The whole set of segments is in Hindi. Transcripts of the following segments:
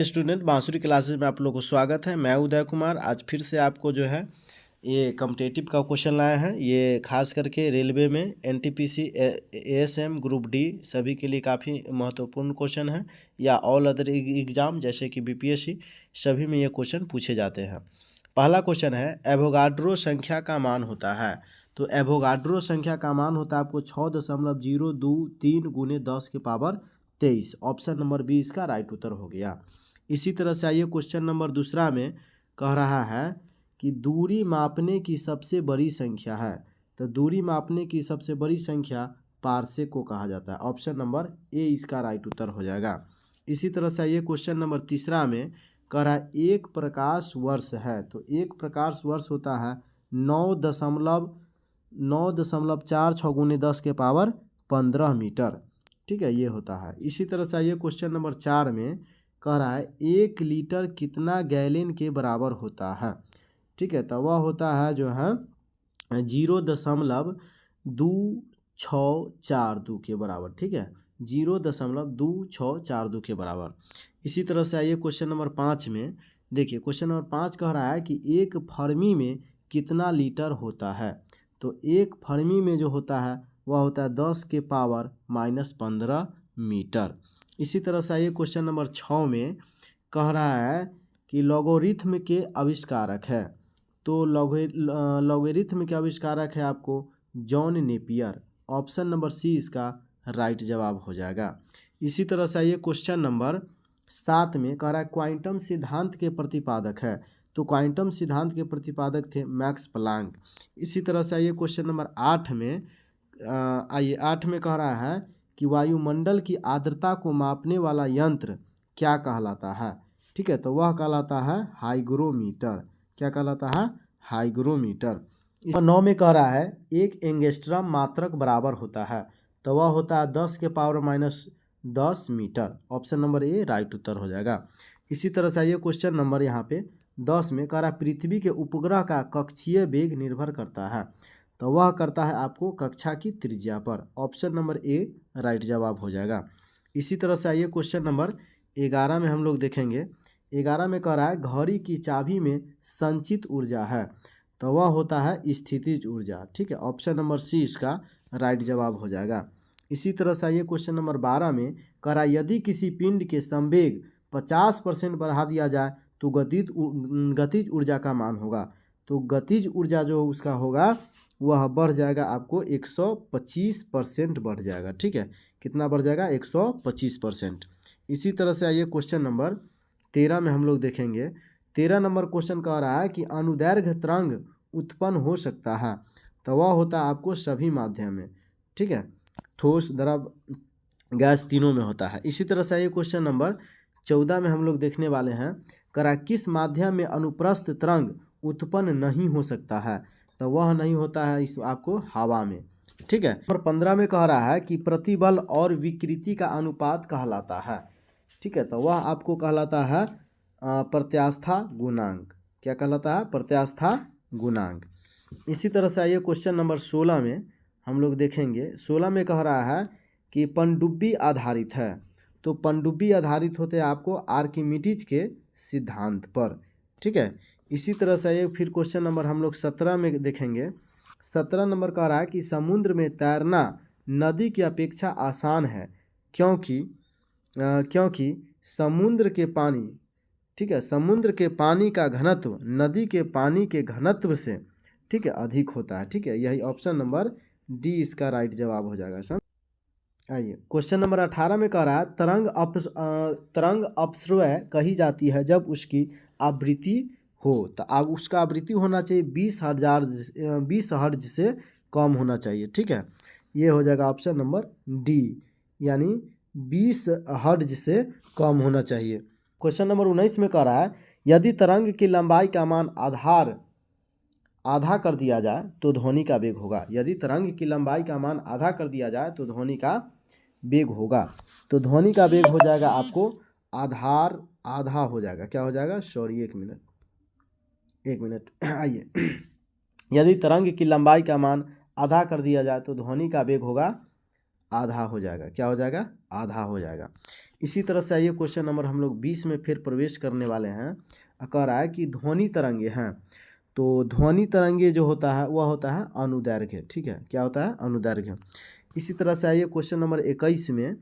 स्टूडेंट बांसुरी क्लासेस में आप लोगों को स्वागत है। मैं उदय कुमार आज फिर से आपको जो है ये कॉम्पिटिटिव का क्वेश्चन लाए हैं। ये खास करके रेलवे में एनटीपीसी एएसएम ग्रुप डी सभी के लिए काफ़ी महत्वपूर्ण क्वेश्चन है, या ऑल अदर एग्जाम जैसे कि बीपीएससी सभी में ये क्वेश्चन पूछे जाते हैं। पहला क्वेश्चन है एवोगाड्रो संख्या का मान होता है। तो एवोगाड्रो संख्या का मान होता है आपको 6.023 गुने 10 के पावर 23। ऑप्शन नंबर बी इसका राइट उत्तर हो गया। इसी तरह से आइए क्वेश्चन नंबर दूसरा में कह रहा है कि दूरी मापने की सबसे बड़ी संख्या है। तो दूरी मापने की सबसे बड़ी संख्या पारसेक को कहा जाता है। ऑप्शन नंबर ए इसका राइट उत्तर हो जाएगा। इसी तरह से आइए क्वेश्चन नंबर तीसरा में कह रहा है एक प्रकाश वर्ष है। तो एक प्रकाश वर्ष होता है 9.46 गुने 10 के पावर 15 मीटर। ठीक है, ये होता है। इसी तरह से आइए क्वेश्चन नंबर 4 में कह रहा है 1 लीटर कितना गैलन के बराबर होता है। ठीक है, तो वह होता है जो है 0.2642 के बराबर। ठीक है, 0.2642 के बराबर। इसी तरह से आइए क्वेश्चन नंबर 5 में देखिए, क्वेश्चन नंबर 5 कह रहा है कि एक फर्मी में कितना लीटर होता है। तो एक फर्मी में जो होता है वह होता है 10 के पावर -15 मीटर। इसी तरह से आइए क्वेश्चन नंबर 6 में कह रहा है कि लॉगरिथम के आविष्कारक है। तो लॉगरिथम के आविष्कारक है आपको John Napier. Option number C इसका राइट जवाब हो जाएगा। इसी तरह से आइए क्वेश्चन नंबर 7 में कह रहा है क्वांटम सिद्धांत के प्रतिपादक है। तो क्वांटम सिद्धांत के प्रतिपादक थे मैक्स प्लांक। इसी तरह से आइए क्वेश्चन नंबर 8 में कह रहा है कि वायुमंडल की आर्द्रता को मापने वाला यंत्र क्या कहलाता है। ठीक है, तो वह कहलाता है हाइग्रोमीटर। क्या कहलाता है? हाइग्रोमीटर। 9 में कह रहा है एक एंगस्ट्रम मात्रक बराबर होता है। तो वह होता है 10 के power -10 metre. Option number A right उत्तर हो जाएगा। इसी तरह से आइए क्वेश्चन नंबर यहाँ पे 10 में कह रहा है पृथ्वी के उपग्रह का कक्षीय वेग निर्भर करता है। तो वह करता है आपको कक्षा की त्रिज्या पर। ऑप्शन नंबर ए राइट जवाब हो जाएगा। इसी तरह से आइए क्वेश्चन नंबर 11 में हम लोग देखेंगे। 11 में कह रहा है घड़ी की चाबी में संचित ऊर्जा है। तो वह होता है स्थितिज ऊर्जा। ठीक है, ऑप्शन नंबर सी इसका राइट जवाब हो जाएगा। इसी तरह से आइए क्वेश्चन नंबर 12 में कह रहा है यदि किसी पिंड के संवेग 50% बढ़ा दिया जाए तो गतिज ऊर्जा का मान होगा। तो गतिज ऊर्जा जो उसका होगा वह बढ़ जाएगा आपको 125% बढ़ जाएगा। ठीक है, कितना बढ़ जाएगा? 125%। इसी तरह से आइए क्वेश्चन नंबर 13 में हम लोग देखेंगे। 13 नंबर क्वेश्चन कह रहा है कि अनुदैर्घ्य तरंग उत्पन्न हो सकता है। तो वह होता है आपको सभी माध्यम में। ठीक है, ठोस, द्रव, गैस तीनों में होता है। इसी तरह से आइए क्वेश्चन नंबर 14 में हम लोग देखने वाले हैं। कह रहा है किस माध्यम में अनुप्रस्थ तरंग उत्पन्न नहीं हो सकता है। तो वह नहीं होता है इस आपको हवा में। ठीक है, नंबर 15 में कह रहा है कि प्रतिबल और विकृति का अनुपात कहलाता है। ठीक है, तो वह आपको कहलाता है प्रत्यास्था गुणांक। क्या कहलाता है? प्रत्यास्था गुणांक। इसी तरह से आइए क्वेश्चन नंबर 16 में हम लोग देखेंगे। 16 में कह रहा है कि पनडुब्बी आधारित है। तो पनडुब्बी आधारित होते हैं आपको आर्किमिडीज के सिद्धांत पर। ठीक है, इसी तरह से ये फिर क्वेश्चन नंबर हम लोग 17 में देखेंगे। 17 नंबर कह रहा है कि समुद्र में तैरना नदी की अपेक्षा आसान है क्योंकि समुद्र के पानी, ठीक है, समुद्र के पानी का घनत्व नदी के पानी के घनत्व से, ठीक है, अधिक होता है। ठीक है, यही ऑप्शन नंबर डी इसका राइट जवाब हो जाएगा सर। आइए क्वेश्चन नंबर 18 में कह रहा है तरंग अपस्रय कही जाती है जब उसकी आवृत्ति हो। तो अब उसका आवृत्ति होना चाहिए 20 हर्ट्ज से कम होना चाहिए। ठीक है, ये हो जाएगा ऑप्शन नंबर डी, यानी 20 हर्ट्ज से कम होना चाहिए। क्वेश्चन नंबर 19 में कह रहा है यदि तरंग की लंबाई का मान आधा कर दिया जाए तो ध्वनि का वेग होगा। यदि तरंग की लंबाई का मान आधा कर दिया जाए तो ध्वनि का वेग होगा। तो ध्वनि का वेग हो जाएगा आपको आधा हो जाएगा। क्या हो जाएगा? सॉरी, एक मिनट आइए यदि तरंग की लंबाई का मान आधा कर दिया जाए तो ध्वनि का वेग होगा आधा हो जाएगा। क्या हो जाएगा? आधा हो जाएगा। इसी तरह से आइए क्वेश्चन नंबर हम लोग 20 में फिर प्रवेश करने वाले हैं। कह रहा है कि ध्वनि तरंगे हैं, तो ध्वनि तरंगे जो होता है वह होता है अनुदैर्घ्य। ठीक है, क्या होता है? अनुदैर्घ्य। इसी तरह से आइए क्वेश्चन नंबर 21 में।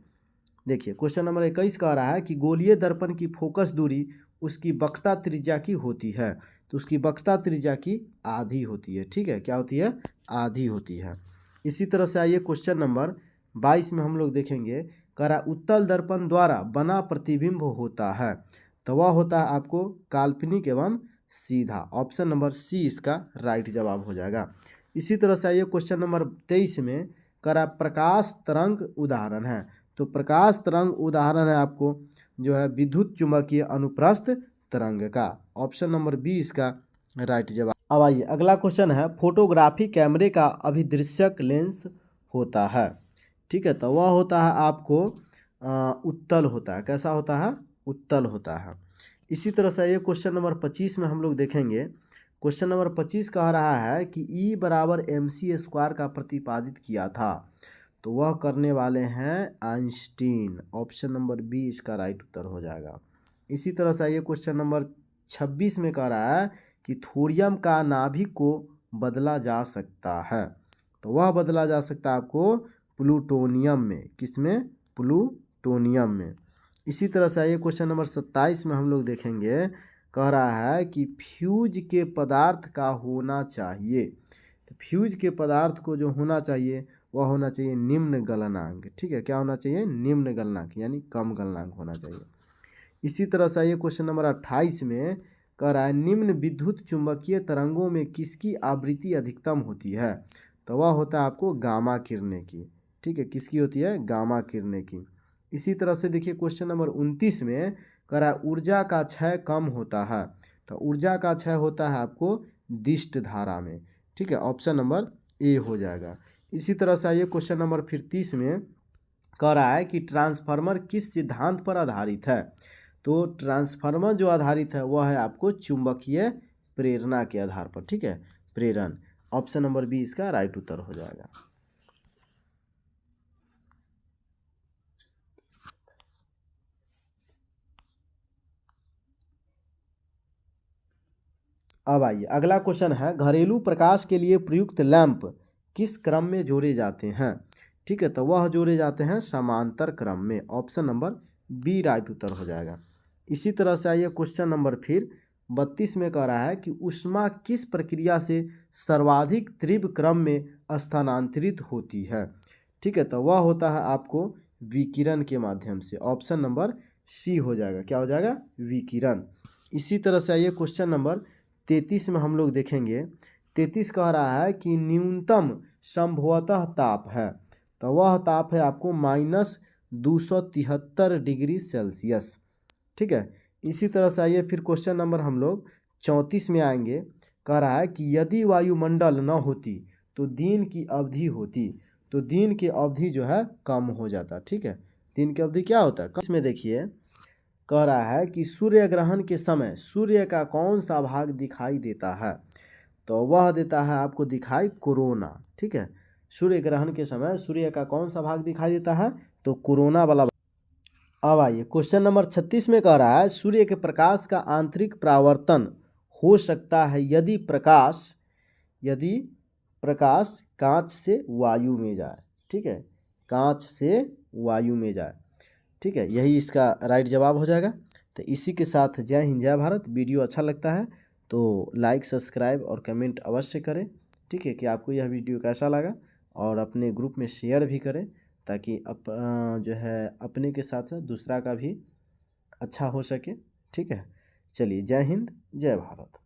देखिए क्वेश्चन नंबर 21 कह रहा है कि गोलीय दर्पण की फोकस दूरी उसकी वक्रता त्रिज्या की होती है, तो उसकी वक्रता त्रिज्या की आधी होती है। ठीक है, क्या होती है? आधी होती है। इसी तरह से आइए क्वेश्चन नंबर 22 में हम लोग देखेंगे। कह रहा उत्तल दर्पण द्वारा बना प्रतिबिंब होता है, तो वह होता है आपको काल्पनिक एवं सीधा। ऑप्शन नंबर सी इसका राइट जवाब हो जाएगा। इसी तरह से आइए क्वेश्चन नंबर 23 में। कह रहा प्रकाश तरंग उदाहरण है, तो प्रकाश तरंग उदाहरण है आपको जो है विद्युत चुंबकीय अनुप्रस्थ तरंग का। ऑप्शन नंबर बी इसका राइट जवाब। अब आइए अगला क्वेश्चन है, फोटोग्राफी कैमरे का अभिदृश्यक लेंस होता है। ठीक है, तो वह होता है आपको उत्तल होता है। कैसा होता है? उत्तल होता है। इसी तरह से ये क्वेश्चन नंबर 25 में हम लोग देखेंगे। क्वेश्चन नंबर 25 कह रहा है कि E बराबर mc² का प्रतिपादित किया था, तो वह करने वाले हैं आइंस्टीन। ऑप्शन नंबर बी इसका राइट उत्तर हो जाएगा। इसी तरह से ये क्वेश्चन नंबर 26 में कह रहा है कि थोरियम का नाभिक को बदला जा सकता है, तो वह बदला जा सकता है आपको प्लूटोनियम में। किसमें? प्लूटोनियम में। इसी तरह से ये क्वेश्चन नंबर 27 में हम लोग देखेंगे। कह रहा है कि फ्यूज के पदार्थ का होना चाहिए, तो फ्यूज के पदार्थ को जो होना चाहिए वह होना चाहिए निम्न गलनांक। ठीक है, क्या होना चाहिए? निम्न गलनांक, यानी कम गलनांक होना चाहिए। इसी तरह से ये क्वेश्चन नंबर 28 में कह रहा है निम्न विद्युत चुंबकीय तरंगों में किसकी आवृत्ति अधिकतम होती है, तो वह होता है आपको गामा किरणें की। ठीक है, किसकी होती है? गामा किरणें की। इसी तरह से देखिए क्वेश्चन नंबर 29 में कह रहा है ऊर्जा का क्षय कम होता है, तो ऊर्जा का क्षय होता है आपको दिष्ट धारा में। ठीक है, ऑप्शन नंबर ए हो जाएगा। इसी तरह से आइए क्वेश्चन नंबर फिर 30 में कह रहा है कि ट्रांसफार्मर किस सिद्धांत पर आधारित है, तो ट्रांसफार्मर जो आधारित है वह है आपको चुंबकीय प्रेरणा के आधार पर। ठीक है, प्रेरण। ऑप्शन नंबर बी इसका राइट उत्तर हो जाएगा। अब आइए अगला क्वेश्चन है, घरेलू प्रकाश के लिए प्रयुक्त लैंप किस क्रम में जोड़े जाते हैं। ठीक है, तो वह जोड़े जाते हैं समांतर क्रम में। ऑप्शन नंबर बी राइट उत्तर हो जाएगा। इसी तरह से आइए क्वेश्चन नंबर फिर 32 में कह रहा है कि ऊष्मा किस प्रक्रिया से सर्वाधिक तीव्र क्रम में स्थानांतरित होती है। ठीक है, तो वह होता है आपको विकिरण के माध्यम से। ऑप्शन नंबर सी हो जाएगा। क्या हो जाएगा? विकिरण। इसी तरह से आइए क्वेश्चन नंबर 33 में हम लोग देखेंगे। 33 कह रहा है कि न्यूनतम संभवतः ताप है, तो वह ताप है आपको -273 डिग्री सेल्सियस। ठीक है, इसी तरह से आइए फिर क्वेश्चन नंबर हम लोग 34 में आएंगे। कह रहा है कि यदि वायुमंडल न होती तो दिन की अवधि होती, तो दिन की अवधि जो है कम हो जाता। ठीक है, दिन की अवधि क्या होता है? इसमें देखिए कह रहा है कि सूर्य ग्रहण के समय सूर्य का कौन सा भाग दिखाई देता है, तो वह देता है आपको दिखाई कोरोना। ठीक है, सूर्य ग्रहण के समय सूर्य का कौन सा भाग दिखाई देता है, तो कोरोना वाला। अब आइए क्वेश्चन नंबर 36 में कह रहा है सूर्य के प्रकाश का आंतरिक परावर्तन हो सकता है यदि प्रकाश कांच से वायु में जाए। ठीक है, कांच से वायु में जाए। ठीक है, यही इसका राइट जवाब हो जाएगा। तो इसी के साथ जय हिंद जय भारत। वीडियो अच्छा लगता है तो लाइक सब्सक्राइब और कमेंट अवश्य करें। ठीक है, कि आपको यह वीडियो कैसा लगा, और अपने ग्रुप में शेयर भी करें ताकि जो है अपने के साथ साथ दूसरा का भी अच्छा हो सके। ठीक है, चलिए जय हिंद जय भारत।